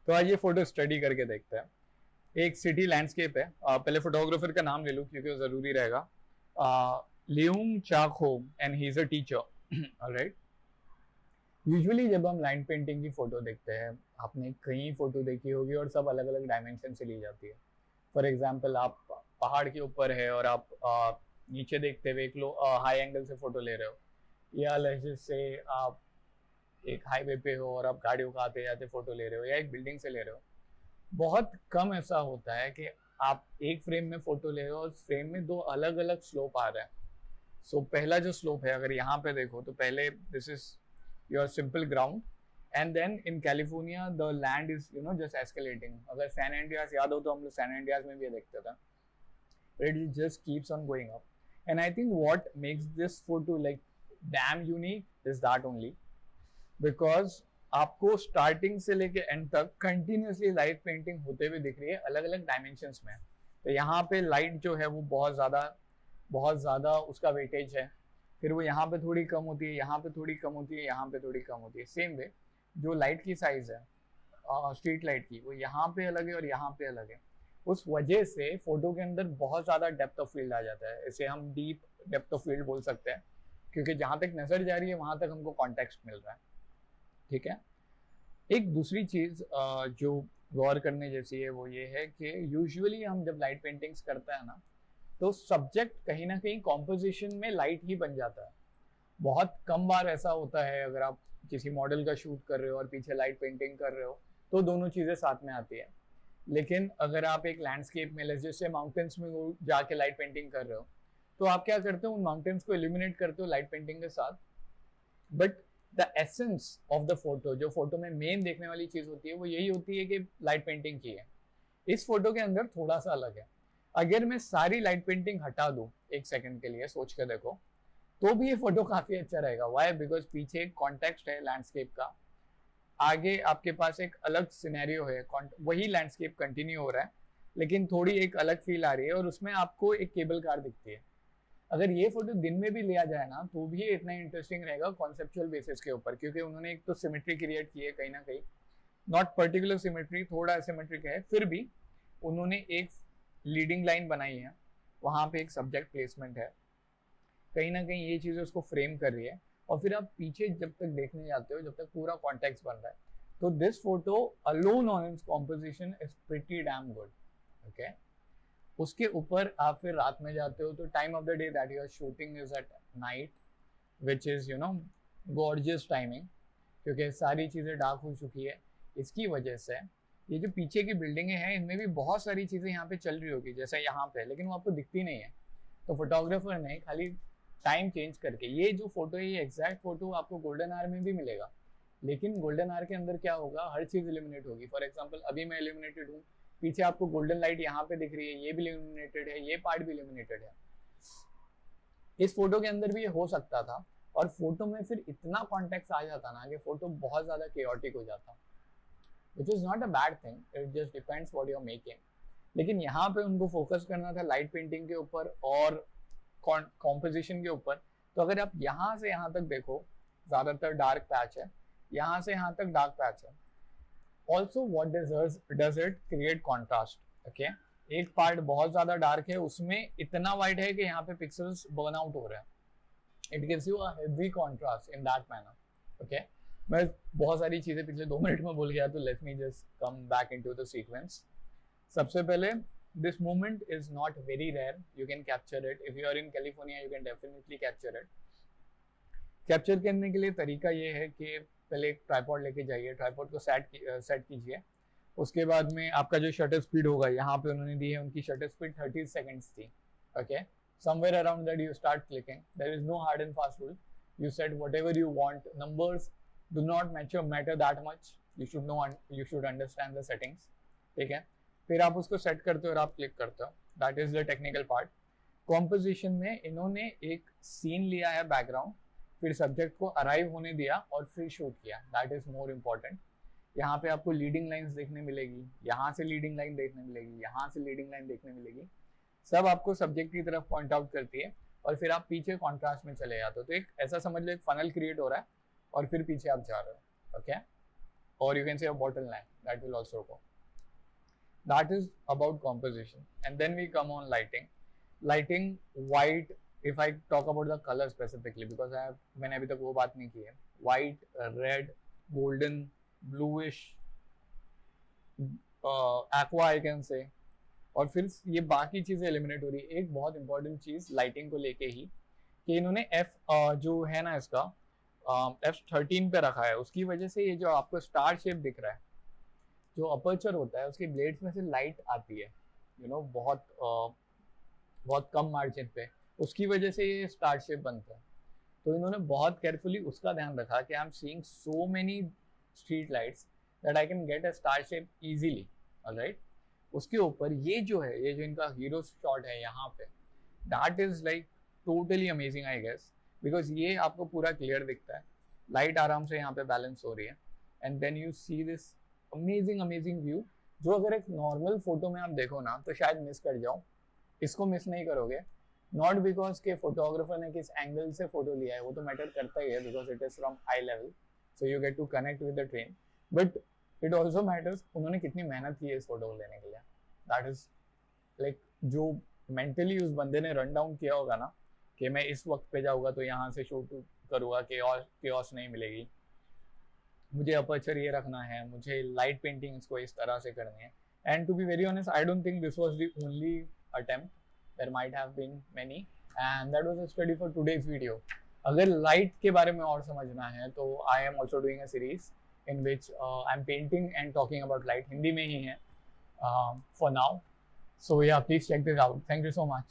तो आज ये फोटो स्टडी करके देखते हैं। एक सिटी लैंडस्केप है। पहले फोटोग्राफर का नाम ले लूँ क्योंकि वो जरूरी रहेगा। लियोंग चाक हो and he is a teacher. Alright. Usually जब हम लाइन पेंटिंग की फोटो देखते हैं, आपने कई फोटो देखी होगी और सब अलग अलग डायमेंशन से ली जाती है। फॉर एग्जाम्पल, आप पहाड़ के ऊपर है और आप नीचे देखते हुए एक हाई एंगल से फोटो ले रहे हो, या जैसे आप एक हाईवे पे हो और आप गाड़ियों का आते जाते फोटो ले रहे हो, या एक बिल्डिंग से ले रहे हो। बहुत कम ऐसा होता है कि आप एक फ्रेम में फोटो ले रहे हो और फ्रेम में दो अलग अलग स्लोप आ रहे हैं। सो पहला जो स्लोप है, अगर यहाँ पे देखो तो पहले this is your simple ground, and then in California the land is just escalating. अगर सैन एंड्रियास याद हो तो हम लोग सैन एंड्रियास में भी ये देखते थे। It just keeps on going up, and I think what makes this photo like damn unique is that only because आपको स्टार्टिंग से लेके एंड तक कंटिन्यूसली लाइट पेंटिंग होते हुए दिख रही है अलग अलग डायमेंशंस में। तो यहाँ पे लाइट जो है वो बहुत ज़्यादा उसका वेटेज है। फिर वो यहाँ पे थोड़ी कम होती है, यहाँ पे थोड़ी कम होती है, यहाँ पे थोड़ी कम होती है। सेम वे जो लाइट की साइज है स्ट्रीट लाइट की, वो यहाँ पे अलग है और यहाँ पे अलग है। उस वजह से फोटो के अंदर बहुत ज़्यादा डेप्थ ऑफ फील्ड आ जाता है। इसे हम डीप डेप्थ ऑफ फील्ड बोल सकते हैं, क्योंकि जहाँ तक नजर जा रही है वहां तक हमको कॉन्टेक्स्ट मिल रहा है। ठीक है। एक दूसरी चीज जो गौर करने जैसी है वो ये है कि यूजुअली हम जब लाइट पेंटिंग्स करते हैं ना, तो सब्जेक्ट कहीं ना कहीं कॉम्पोजिशन में लाइट ही बन जाता है। बहुत कम बार ऐसा होता है अगर आप किसी मॉडल का शूट कर रहे हो और पीछे लाइट पेंटिंग कर रहे हो तो दोनों चीजें साथ में आती है। लेकिन अगर आप एक लैंडस्केप में जैसे माउंटेन्स में जाके लाइट पेंटिंग कर रहे हो, तो आप क्या करते हो, उन माउंटेन्स को इल्यूमिनेट करते हो लाइट पेंटिंग के साथ, but the essence of the photo, जो फोटो में मेन देखने वाली चीज होती है वो यही होती है कि लाइट पेंटिंग की है। इस फोटो के अंदर थोड़ा सा अलग है। अगर मैं सारी लाइट पेंटिंग हटा दूं एक सेकंड के लिए, सोच कर देखो, तो भी ये फोटो काफी अच्छा रहेगा। वाई? बिकॉज पीछे एक कॉन्टेक्स्ट है लैंडस्केप का, आगे आपके पास एक अलग सिनेरियो है, वही लैंडस्केप कंटिन्यू हो रहा है लेकिन थोड़ी एक अलग फील आ रही है, और उसमें आपको एक केबल कार दिखती है। अगर ये फोटो दिन में भी लिया जाए ना तो भी इतना इंटरेस्टिंग रहेगा कॉन्सेप्चुअल बेसिस के ऊपर, क्योंकि उन्होंने एक तो सिमेट्री क्रिएट की है कहीं ना कहीं, नॉट पर्टिकुलर सिमेट्री, थोड़ा सिमेट्रिक है, फिर भी उन्होंने एक लीडिंग लाइन बनाई है, वहां पे एक सब्जेक्ट प्लेसमेंट है, कहीं ना कहीं ये चीजें उसको फ्रेम कर रही है। और फिर आप पीछे जब तक देखने जाते हो, जब तक पूरा कॉन्टेक्स्ट बन रहा है, तो this photo alone on its composition is pretty damn good. Okay. उसके ऊपर आप फिर रात में जाते हो तो time of the day that you are shooting is at night, which is gorgeous timing, क्योंकि सारी चीज़ें डार्क हो चुकी है। इसकी वजह से ये जो पीछे की बिल्डिंगें हैं इनमें भी बहुत सारी चीज़ें यहाँ पे चल रही होगी जैसे यहाँ पे, लेकिन वो आपको दिखती नहीं है। तो फोटोग्राफर ने खाली टाइम चेंज करके, ये जो फोटो है ये एग्जैक्ट फोटो आपको गोल्डन आवर में भी मिलेगा, लेकिन गोल्डन आवर के अंदर क्या होगा, हर चीज़ इल्यूमिनेट होगी। फॉर एग्जाम्पल अभी मैं इल्यूमिनेटेड हूँ, पीछे आपको गोल्डन लाइट यहाँ पे दिख रही है, ये भी इल्यूमिनेटेड है, ये पार्ट भी इल्यूमिनेटेड है। इस फोटो के अंदर भी ये हो सकता था, और फोटो में फिर इतना कॉन्टेक्स्ट आ जाता ना कि फोटो बहुत ज्यादा केओटिक हो जाता, which is not a bad thing, it just depends what you are making. लेकिन यहाँ पे उनको फोकस करना था लाइट पेंटिंग के ऊपर और कॉम्पोजिशन के ऊपर। तो अगर आप यहाँ से यहाँ तक देखो, ज्यादातर डार्क पैच है, यहाँ से यहाँ तक डार्क पैच है। Also what does it create contrast. Okay. एक पार्ट बहुत ज्यादा डार्क है, उसमें इतना वाइट है कि यहाँ पे पिक्सल्स बर्न आउट हो रहे हैं। It gives you a heavy contrast in that manner. Okay. मैं बहुत सारी चीजें पिछले 2 मिनट में भूल गया, तो let me just come back into the sequence. सबसे पहले, this moment is not very rare, you can capture it. If you are in California you can definitely capture it. Capture करने के लिए तरीका ये है कि पहले एक ट्राइपॉड लेके जाइए, ट्राइपॉड को सेट कीजिए। उसके बाद में आपका जो शटर स्पीड होगा, यहाँ पे उन्होंने दी है, उनकी शटर स्पीड 30 सेकेंड्स थी। Okay. Somewhere around that you start clicking, there is no hard and fast rule, you set whatever you want, numbers do not matter that much, you should understand the settings. ठीक है। फिर आप उसको set करते हो और आप click करते हो, that is the technical part. Composition में इन्होंने एक सीन लिया है बैकग्राउंड, फिर सब्जेक्ट को अराइव होने दिया और फिर शूट किया, दैट इज मोर इम्पोर्टेंट। यहाँ पे आपको लीडिंग लाइंस देखने मिलेगी, यहाँ से लीडिंग लाइन देखने मिलेगी, यहाँ से लीडिंग लाइन देखने मिलेगी, सब आपको सब्जेक्ट की तरफ पॉइंट आउट करती है, और फिर आप पीछे कॉन्ट्रास्ट में चले जाते हो। तो एक ऐसा समझ लो एक फनल क्रिएट हो रहा है और फिर पीछे आप जा रहे हो। Okay. or you can say a bottle lamp, that will also go. That is about composition. And then we come on lighting. Lighting, white, if I talk about the color specifically, because मैंने अभी तक वो बात नहीं की है. White, red, golden, bluish, aqua I can say. और फिर ये बाकी चीजें एलिमिनेट हो रही है. एक बहुत इंपॉर्टेंट चीज लाइटिंग को लेके ही कि इन्होंने जो है ना इसका F13 पे रखा है, उसकी वजह से ये जो आपको स्टार शेप दिख रहा है, जो अपर्चर होता है उसके ब्लेड्स में से लाइट आती है, बहुत कम मार्जिन पे, उसकी वजह से ये स्टार शेप बनता है. तो इन्होंने बहुत केयरफुली उसका ध्यान रखा कि I am seeing so many street lights that I can get a star shape easily. Alright, उसके ऊपर ये जो इनका हीरो शॉट है यहाँ पे, that is like totally amazing I guess, because ये आपको पूरा क्लियर दिखता है, लाइट आराम से यहाँ पे बैलेंस हो रही है, and then you see this amazing view, जो अगर एक नॉर्मल फोटो में आप देखो ना तो शायद मिस कर जाओ. इसको मिस नहीं करोगे, नॉट बिकॉज के फोटोग्राफर ने किस एंगल से फोटो लिया है, वो तो मैटर करता ही है, because it is from high level, so you get to connect with the train, but it also matters उन्होंने कितनी मेहनत की है इस फोटो को लेने के लिए. दैट इज लाइक जो मेंटली उस बंदे ने रन डाउन किया होगा ना कि मैं इस वक्त पे जाऊँगा तो यहाँ से शूट करूँगा, केओस नहीं मिलेगी, मुझे अपर्चर ये रखना है, मुझे लाइट पेंटिंग इसको इस तरह से करनी है. And to be very honest, I don't think this was the only attempt, there might have been many, and that was a study for today's video. अगर लाइट के बारे में और समझना है तो I am also doing a series in which I am painting and talking about light. Hindi में ही है फॉर नाउ, सो या please check this out. Thank you so much.